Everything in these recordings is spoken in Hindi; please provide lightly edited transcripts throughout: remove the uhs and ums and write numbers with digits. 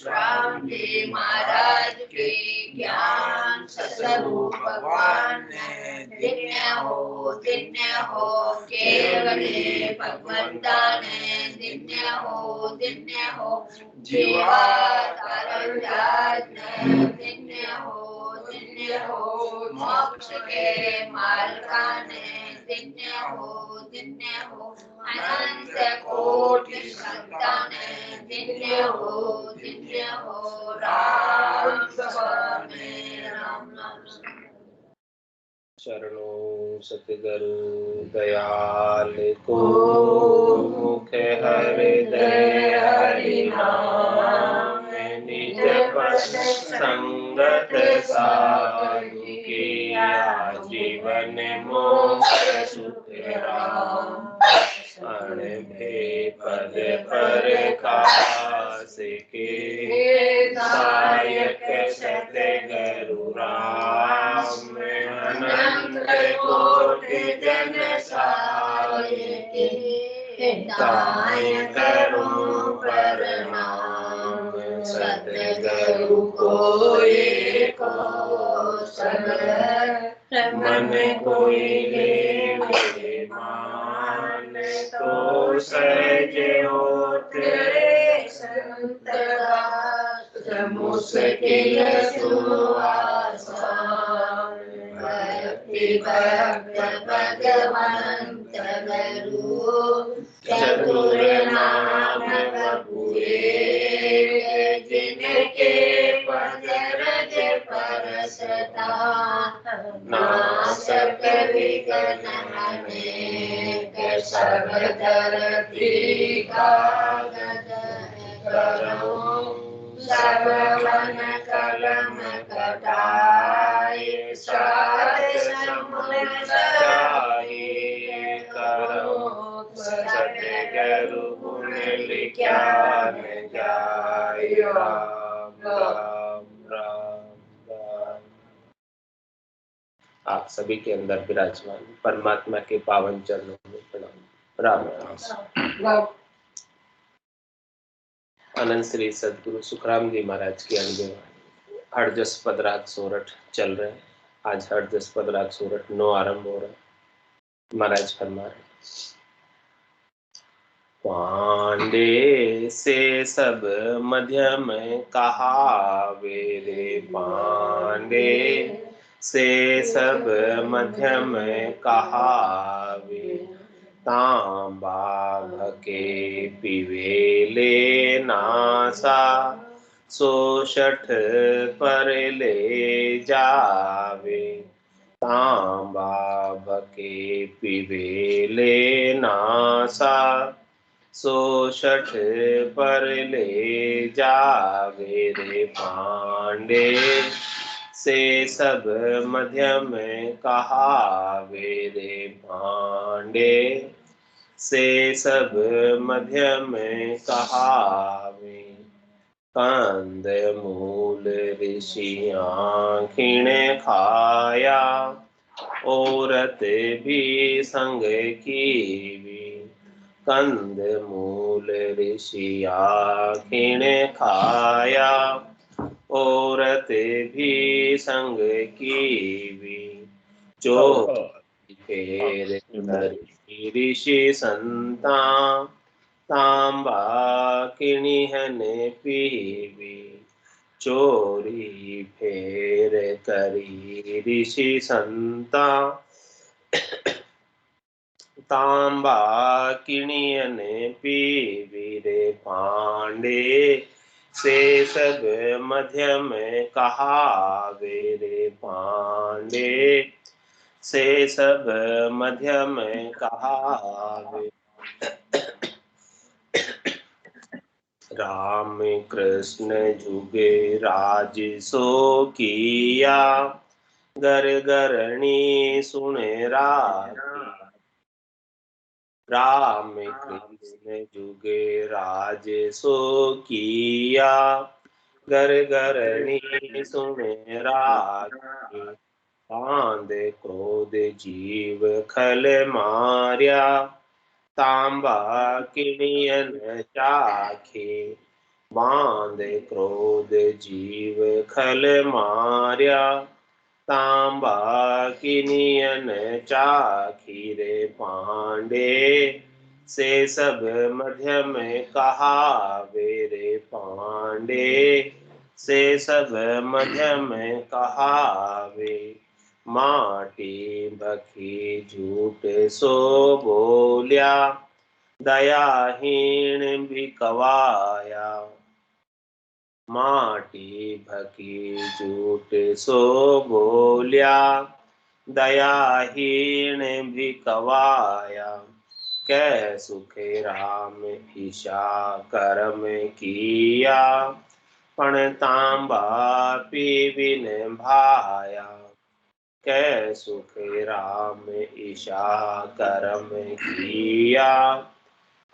सुखराम जी महाराज के ज्ञान सतस्वरूप भगवान ने दिन्य हो केवले भगवंता ने दिन्य हो जीवा तारण जात ने दिन्य हो मोक्ष के मार्गा ने दिन्य हो अनंत कोटि संतान दिन्य हो राम स्वामी राम नाम। शरणों सतगुरु दयाल को मुख हृदय हरि नाम निज पद संगत साधु की आजीवन मोक्ष सुतराम अणभे पद पर कास के सायक सतगुरु राम अनंत कोटि जन सायके ताय करूं प्रणाम सतगुरु को एको सब मन कोई ले मान तो सहज होते संत मुश्किल सुआसान भक्ति भक्त भगवंत गुरु चतुर नाम बबुए जिनके पद रज परसता नासक विघ्न अनेक सब धरती कागद करो सब मन कलम कटाए साध समुद्र सहाय करो सतगुरु गुण लिख्या न जाय राम राम राम राम। आप सभी के अंदर विराजमान परमात्मा के पावन चरणों में प्रणाम राम राम। अनंत श्री सदगुरु सुखराम जी महाराज की अनदेवाणी हरजस पद राग सोरठ चल रहे हैं। आज हरजस पद राग सोरठ 9 आरंभ हो रहा है। महाराज फरमा रहे पांडे से सब मध्यम कहा वेरे पांडे से सब मध्यम कहावे तांबा भके पिवेले नासा सोषठ पर ले जावे तांबा भके पिवेले नासा सोषठ पर ले जावे रे पांडे से सब मध्यम कहावे रे पांडे से सब मध्यम कहावे कंद मूल ऋषियां खिण खाया औरत भी संग कीवी कंद मूल ऋषिया खिण खाया औरत भी संग कीवी जो फेर ऋषि संता तांबा किणिहन पीवी चोरी फेर करी ऋषि संता तांबा किणियन पीवी रे पांडे से सब मध्यम कहावे रे पांडे से सब मध्यम कहावे राम कृष्ण जुगे राज सो किया घर घरणी सुने राखी राम कृष्ण जुगे राज सो किया घर घरणी सुने राखी कांद क्रोध जीव खल मार्या तांबा किणियन चाखे बांधे क्रोध जीव खल मार्या, तांबा किनियन चाखीरे पांडे, से सब मध्य में कहावे रे पांडे, से सब मध्य में कहावे। माटी भखी झूठ सो बोलिया, दयाहीन भी कवाया। माटी भकी झूठ सो बोलिया, दयाहीन भी कवाया। कै सुखे राम ईशा कर्म किया, पण तांबा पीविन भाया। कै सुखे राम ईशा कर्म किया,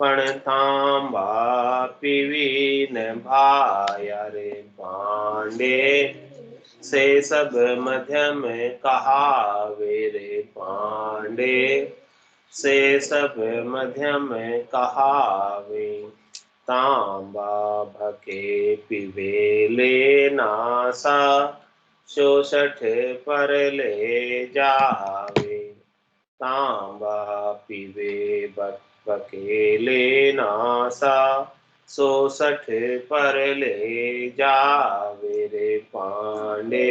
पण तांबा पीविन भाया रे पांडे, से सब मध्य में कहावे रे पांडे, से सब मध्य में कहावे। तांबा भके पीवे ले नासा, चौसठ पर ले जावे। तांबा पीवे बकेले नासा, 66 पर ले जावे रे पांडे,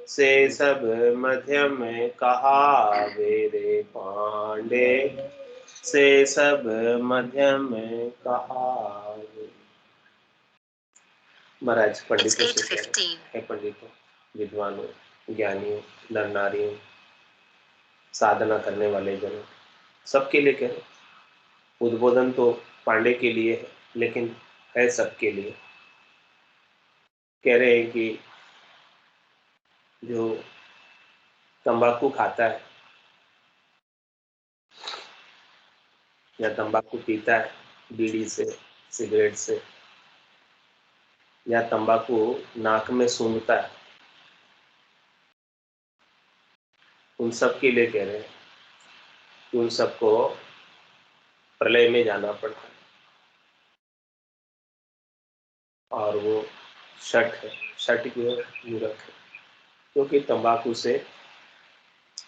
से सब मध्य में कहावे रे पांडे, से सब मध्य में कहावे। महाराज पंडितों से कह रहे हैं, पंडितों, विद्वानों, ज्ञानियों, नर नारियों, साधना करने वाले जनों, सबके लिए कह रहे हैं। उद्बोधन तो पांडे के लिए है, लेकिन है सबके लिए। कह रहे हैं कि जो तंबाकू खाता है या तंबाकू पीता है, बीड़ी से, सिगरेट से, या तंबाकू नाक में सूंघता है, उन सब के लिए कह रहे हैं कि उन सबको प्रलय में जाना पड़ता है। और वो शठ है, शठ की मूर्ख है, क्योंकि तंबाकू से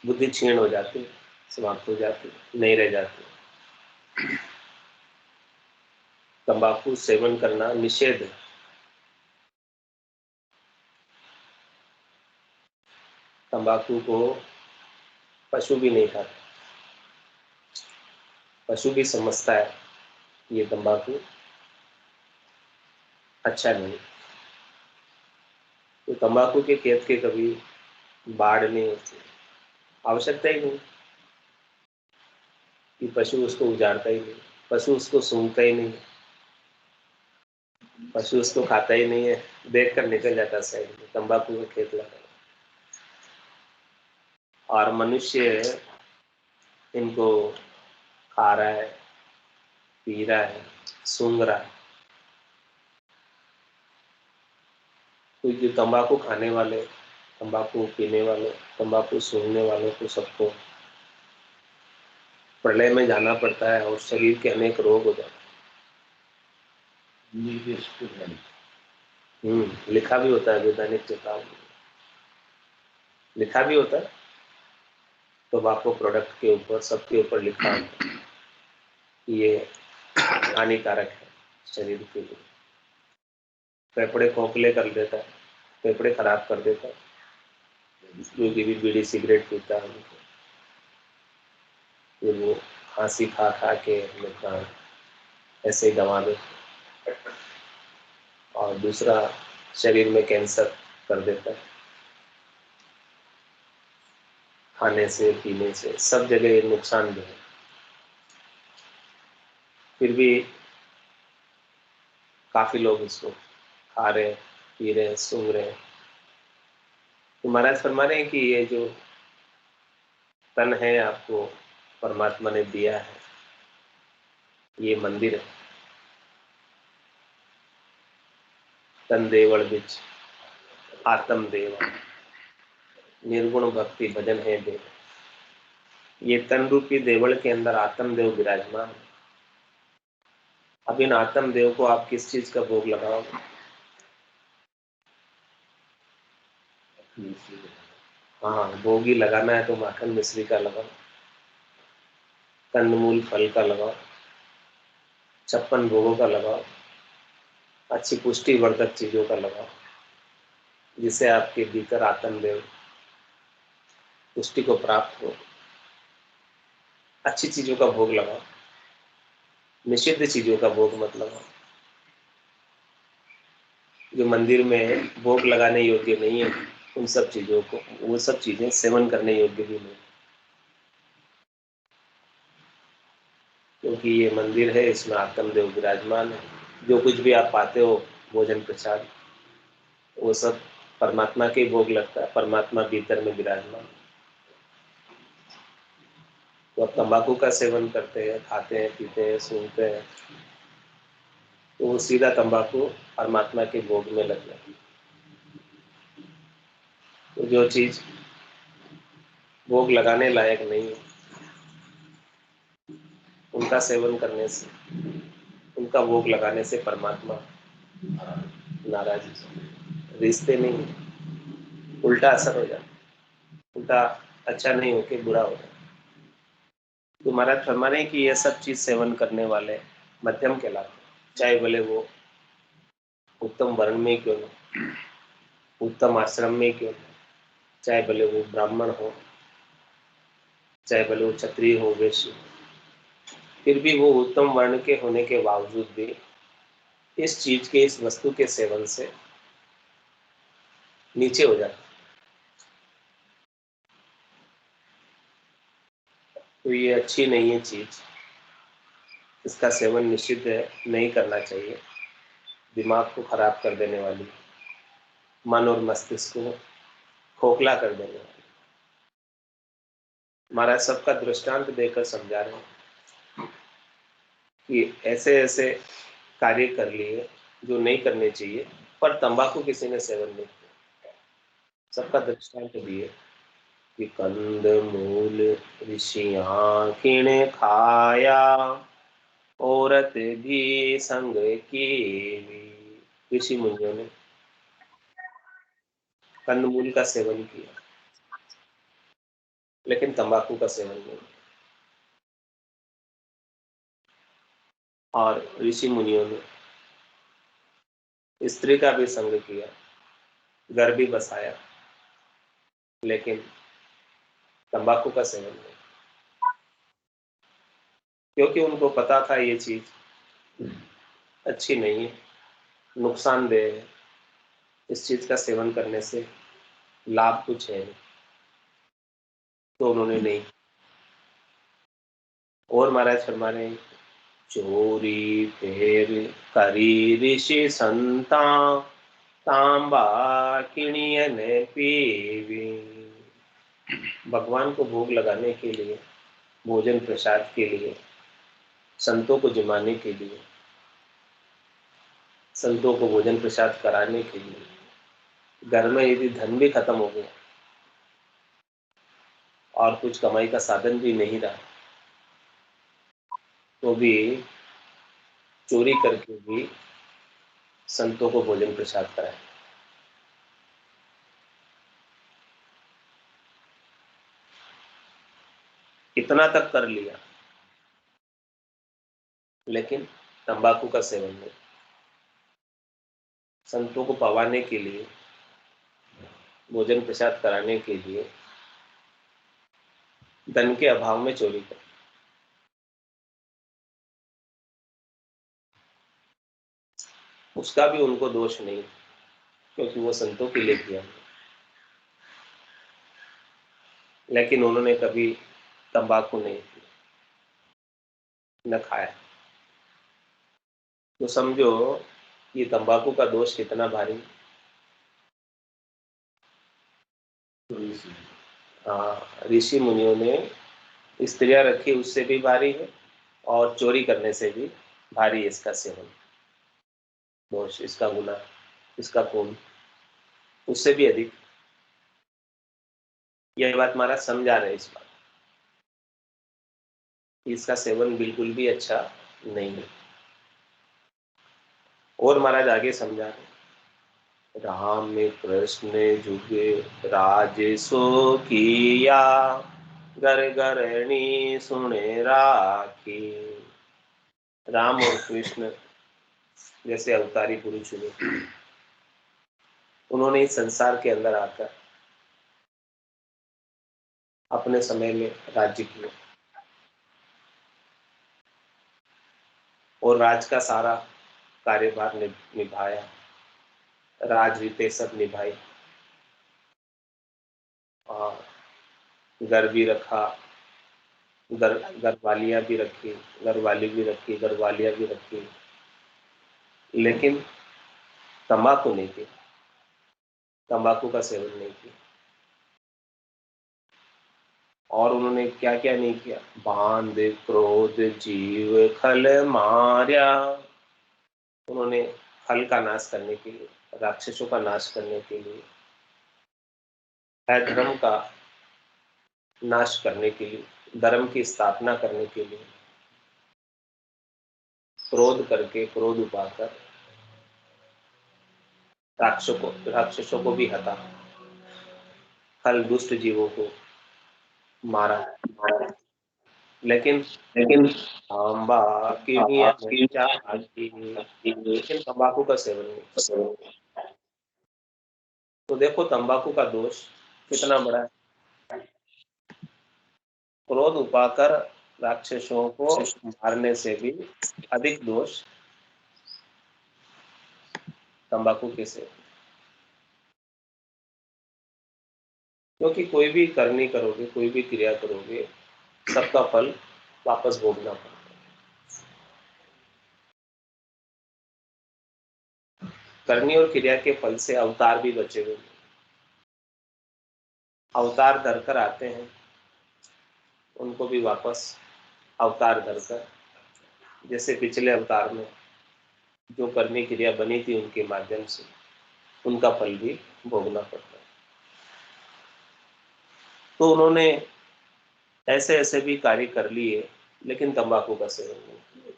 बुद्धि क्षीण हो जाती, समाप्त हो जाती, नहीं रह जाती। तंबाकू सेवन करना निषेध है। तंबाकू को पशु भी नहीं खाता, पशु भी समझता है ये तंबाकू अच्छा नहीं। तो तंबाकू के खेत के कभी बाढ़ नहीं होती, आवश्यकता ही नहीं कि पशु उसको उजाड़ता ही नहीं, पशु उसको सूंघता ही नहीं, पशु उसको खाता ही नहीं है, देख कर निकल जाता साइड में, तंबाकू का खेत लगा। और मनुष्य इनको खा रहा है, पी रहा है, सूंघ रहा है। तो जो तंबाकू खाने वाले, तंबाकू पीने वाले, तंबाकू सूंघने वालों को सबको प्रलय में जाना पड़ता है और शरीर के अनेक रोग हो जाते हैं। लिखा भी होता है वैज्ञानिक चेतावनी में, लिखा भी होता है तंबाकू प्रोडक्ट के ऊपर, सबके ऊपर लिखा होता है कि ये हानिकारक है शरीर के लिए, फेफड़े खोखले कर देता है, फेफड़े खराब कर देता है। जो भी बीड़ी सिगरेट पीता है उनको वो खांसी खा खा के अपने प्राण ऐसे ही गंवा देते, और दूसरा शरीर में कैंसर कर देता है। खाने से, पीने से, सब जगह नुकसान भी है। फिर भी काफी लोग इसको खा रहे, पी रहे, सूंघ रहे। तो महाराज फरमा रहे हैं कि ये जो तन है आपको परमात्मा ने दिया है, ये मंदिर है। तन देवल बिच आत्म देव, निर्गुण भक्ति भजन है देव। ये तन रूपी देवल के अंदर आत्म देव विराजमान है। अब इन आत्म देव को आप किस चीज का भोग लगाओगे? हाँ, भोग ही लगाना है तो माखन मिश्री का लगाओ, कंदमूल फल का लगाओ, 56 भोगों का लगाओ, अच्छी पुष्टिवर्धक चीजों का लगाओ, जिससे आपके भीतर आत्मदेव पुष्टि को प्राप्त हो। अच्छी चीजों का भोग लगाओ, निषिद्ध चीजों का भोग मत लगाओ। जो मंदिर में भोग लगाने योग्य नहीं है, उन सब चीजों को, वो सब चीजें सेवन करने योग्य भी नहीं, क्योंकि ये मंदिर है, इसमें आत्मदेव विराजमान है। जो कुछ भी आप पाते हो भोजन प्रसाद, वो सब परमात्मा के भोग लगता है, परमात्मा भीतर में विराजमान। तो अब तंबाकू का सेवन करते हैं, खाते हैं, पीते हैं, सूंघते हैं, तो वो सीधा तंबाकू परमात्मा के भोग में लग जाती है। तो जो चीज भोग लगाने लायक नहीं है, उनका सेवन करने से, उनका भोग लगाने से परमात्मा नाराज है। रिश्ते नहीं, उल्टा असर हो जाता, उल्टा अच्छा नहीं होके बुरा हो जाता। तो महाराज फरमा रहे हैं कि ये सब चीज सेवन करने वाले मध्यम कहलाते हैं, चाहे भले वो उत्तम वर्ण में क्यों न, उत्तम आश्रम में क्यों न, चाहे भले वो ब्राह्मण हो, चाहे भले वो क्षत्रिय हो, वैश्य, फिर भी वो उत्तम वर्ण के होने के बावजूद भी इस चीज के, इस वस्तु के सेवन से नीचे हो जाता। तो ये अच्छी नहीं है चीज, इसका सेवन निश्चित है, नहीं करना चाहिए। दिमाग को खराब कर देने वाली, मन और मस्तिष्क को खोखला कर देने वाली। महाराज सबका दृष्टांत देकर समझा रहे हैं कि ऐसे ऐसे कार्य कर लिए जो नहीं करने चाहिए, पर तंबाकू किसी ने सेवन नहीं किया। सबका दृष्टांत दिए कि कंद मूल ऋषियां किने खाया, औरत भी संग की। ऋषि मुनियों ने कंदमूल का सेवन किया, लेकिन तंबाकू का सेवन नहीं। और ऋषि मुनियों ने स्त्री का भी संग किया, घर भी बसाया, लेकिन तंबाकू का सेवन नहीं, क्योंकि उनको पता था ये चीज अच्छी नहीं है, नुकसानदेह है, इस चीज का सेवन करने से लाभ कुछ है नहीं, तो उन्होंने नहीं। और महाराज फरमा रहे हैं, चोरी फेर करी ऋषि संता, तांबा किणियन पीवी। भगवान को भोग लगाने के लिए, भोजन प्रसाद के लिए, संतों को जिमाने के लिए, संतों को भोजन प्रसाद कराने के लिए, घर में यदि धन भी खत्म हो गया और कुछ कमाई का साधन भी नहीं रहा, तो भी चोरी करके भी संतों को भोजन प्रसाद कराए। इतना तक कर लिया, लेकिन तंबाकू का सेवन नहीं। संतों को पवाने के लिए, भोजन प्रसाद कराने के लिए धन के अभाव में चोरी कर, उसका भी उनको दोष नहीं, क्योंकि वो संतों के लिए किया। लेकिन उन्होंने कभी तंबाकू नहीं न खाया। तो समझो ये तंबाकू का दोष कितना भारी। हाँ, ऋषि मुनियों ने स्त्रियां रखी उससे भी भारी है, और चोरी करने से भी भारी इसका सेवन, दोष, इसका गुनाह, इसका पुण्य उससे भी अधिक। यह बात महाराज समझा रहे इस बात, इसका सेवन बिल्कुल भी अच्छा नहीं है। और महाराज आगे समझा रहे, राम ने कृष्ण जुगे राजसो किया, घर घरणी सुने राखी। राम और कृष्ण जैसे अवतारी पुरुष हुए, उन्होंने इस संसार के अंदर आकर अपने समय में राज्य किया और राज का सारा कार्यभार निभाया, राजरीते सब निभाई और घर भी रखा, घरवालियां भी रखी, घरवाली भी रखी, घरवालियां भी रखी, लेकिन तंबाकू नहीं पी, तंबाकू का सेवन नहीं किया। और उन्होंने क्या क्या नहीं किया, बांध क्रोध जीव खल मार्या। उन्होंने खल का नाश करने के लिए, राक्षसों का नाश करने के लिए, अधर्म का नाश करने के लिए, धर्म की स्थापना करने के लिए क्रोध करके, क्रोध उपाकर राक्षसों को भी हता, खल दुष्ट जीवों को मारा। लेकिन लेकिन तांबा की लेकिन तंबाकू का सेवन नहीं। तो देखो तंबाकू का दोष कितना बड़ा है। क्रोध उपाकर राक्षसों को मारने से भी अधिक दोष तंबाकू के सेवन। क्योंकि कोई भी करनी करोगे, कोई भी क्रिया करोगे, सबका फल वापस भोगना पड़ता है। करनी और क्रिया के फल से अवतार भी बचे हुए, अवतार धरकर आते हैं, उनको भी वापस अवतार धरकर, जैसे पिछले अवतार में जो करनी क्रिया बनी थी उनके माध्यम से उनका फल भी भोगना पड़ता है। तो उन्होंने ऐसे ऐसे भी कार्य कर लिए, लेकिन तंबाकू का सेवन नहीं किया।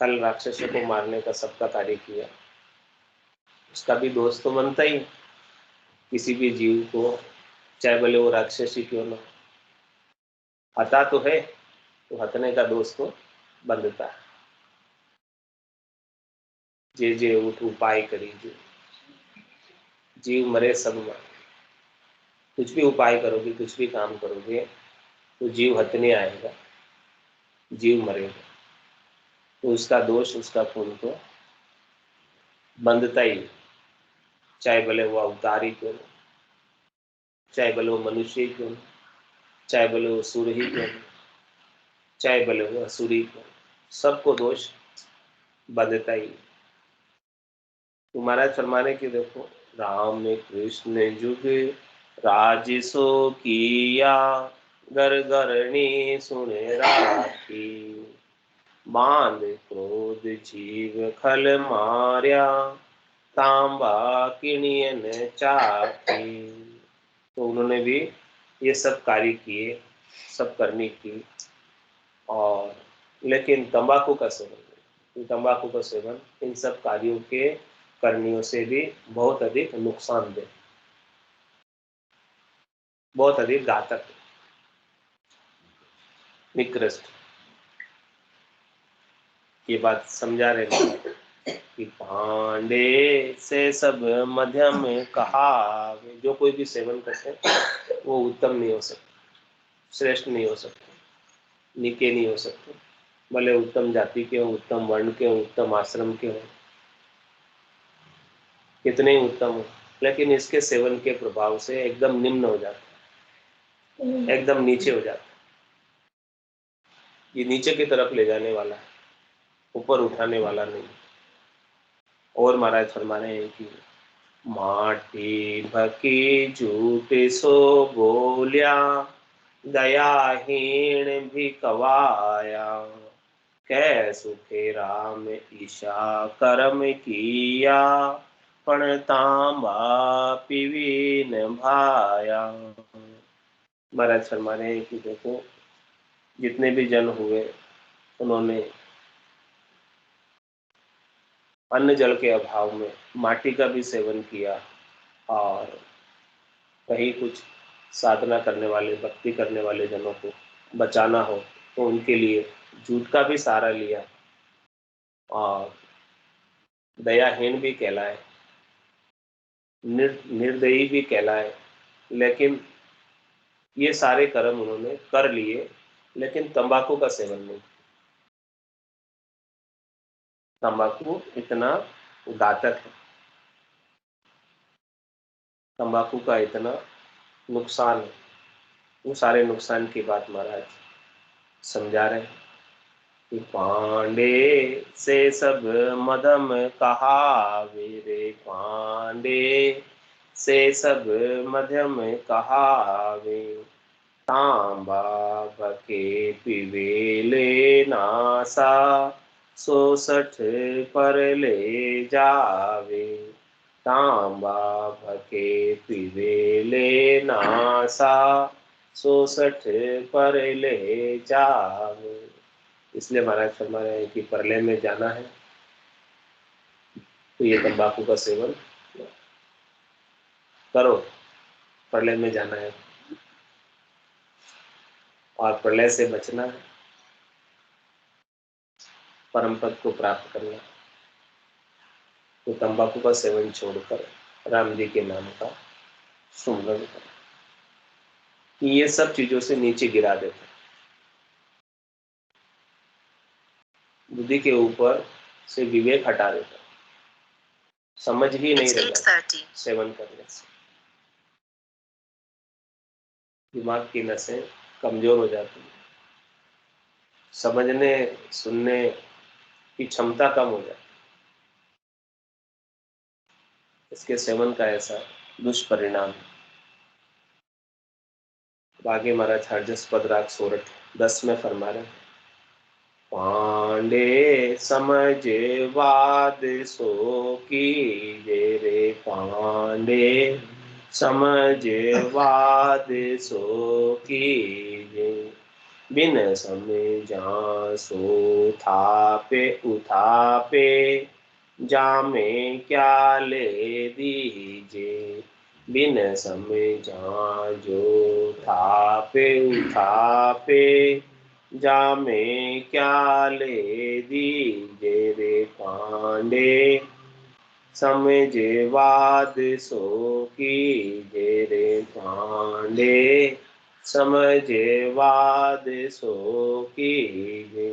कल राक्षसों को मारने का सबका कार्य किया, उसका भी दोष तो बनता ही। किसी भी जीव को, चाहे भले वो राक्षस ही क्यों ना, हता तो है, तो हतने का दोष तो बनता है। जे जे उठ उपाय करीजे, जीव मरे सब मरे। कुछ भी उपाय करोगे, कुछ भी काम करोगे, तो जीव हतने आएगा, जीव मरेगा, तो उसका दोष, उसका खून तो बंधता ही। चाहे भले वो अवतारी क्यों ना, चाहे भले वो मनुष्य ही क्यों ना, चाहे भले वो सूर्य ही क्यों ना, चाहे भले वो असुरी क्यों, सबको दोष बंधता ही। तो महाराज फरमाने की देखो, राम ने कृष्ण जुग राजसो किया, घर घरणी सुने राखी। बांध क्रोध जीव खल मार्या, तांबा किणियन चाखी। तो उन्होंने भी ये सब कार्य किए, सब करनी की, और लेकिन तंबाकू का सेवन नहीं। तंबाकू का सेवन इन सब कार्यों के करनियों से भी बहुत अधिक नुकसानदेह, बहुत अधिक घातक, निकृष्ट। ये बात समझा रहे हैं कि भांडे से सब मध्यम कहा, जो कोई भी सेवन करते हैं वो उत्तम नहीं हो सकता, श्रेष्ठ नहीं हो सकते, निके नहीं हो सकते। भले उत्तम जाति के हो, उत्तम वर्ण के हो, उत्तम आश्रम के हो, कितने ही उत्तम हो, लेकिन इसके सेवन के प्रभाव से एकदम निम्न हो जाता है, एकदम नीचे हो जाता है। ये नीचे की तरफ ले जाने वाला है, ऊपर उठाने वाला नहीं। और महाराज फरमा रहे हैं कि माटी भकी झूठ सो बोलिया, दयाहीन भी कवाया। कै सुखे राम ईशा कर्म किया, पण तांबा पीवी न भाया। महाराज फरमा रहे हैं कि देखो, जितने भी जन हुए उन्होंने अन्न जल के अभाव में माटी का भी सेवन किया, और कहीं कुछ साधना करने वाले, भक्ति करने वाले जनों को बचाना हो तो उनके लिए जूट का भी सहारा लिया, और दयाहीन भी कहलाए, निर्दयी भी कहलाए, लेकिन ये सारे कर्म उन्होंने कर लिए, लेकिन तंबाकू का सेवन नहीं। तंबाकू इतना घातक है, तंबाकू का इतना नुकसान है, वो सारे नुकसान की बात महाराज समझा रहे हैं कि पांडे से सब मदम कहावे रे, पांडे से सब मध्यम कहावे, तांबा बके पिवेले नासा, 66 पर ले जावे, तांबा भके पिवेले नासा, 66 पर ले जावे। इसलिए महाराज फरमा रहे हैं कि प्रलय में जाना है तो ये तंबाकू का सेवन करो, प्रलय में जाना है, और प्रलय से बचना है, परम पद को प्राप्त करना, तो तंबाकू का सेवन छोड़कर राम जी के नाम का सुमरन करें। ये सब चीजों से नीचे गिरा देता, बुद्धि के ऊपर से विवेक हटा देता, समझ ही नहीं रहता सेवन करने से, दिमाग की नसें कमजोर हो जाती है, समझने सुनने की क्षमता कम हो जाती, इसके सेवन का ऐसा दुष्परिणाम है। आगे महाराज हरजस पद राग सोरठ 10 में फरमा रहे, पांडे समझ वाद सो कीजे रे, पांडे समझ वाद सो कीजे, बिन समझा सो थापे उठापे, जामे क्या ले दीजे, बिन समझा जो थापे उठापे, जामे क्या ले दीजे रे, पांडे समझे वाद सो कीजे रे, पांडे समझे वाद सो कीजे,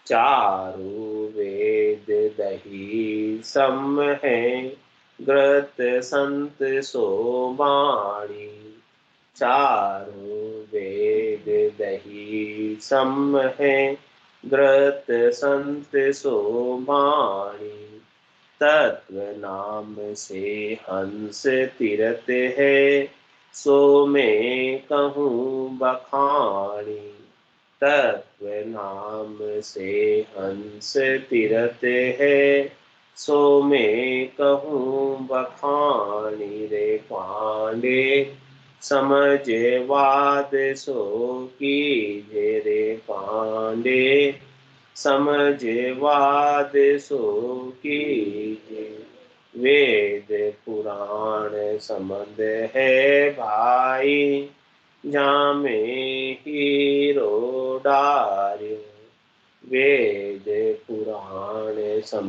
चारु वेद दही सम है, ग्रत संत सो वाणी, चारु वेद दही सम है, ग्रत संत सो वाणी, तत्व नाम से हंस तीरथ है, सो मैं कहूँ बखानी, तत्व नाम से हंस तीरथ है, सो मैं कहूँ बखानी रे, पांडे समझ वाद सो कीजे रे, पांडे समझ वाद सो कीजे, वेद पुराण संबंध है भाई, जामे हीरो डार्यो, वेद पुराण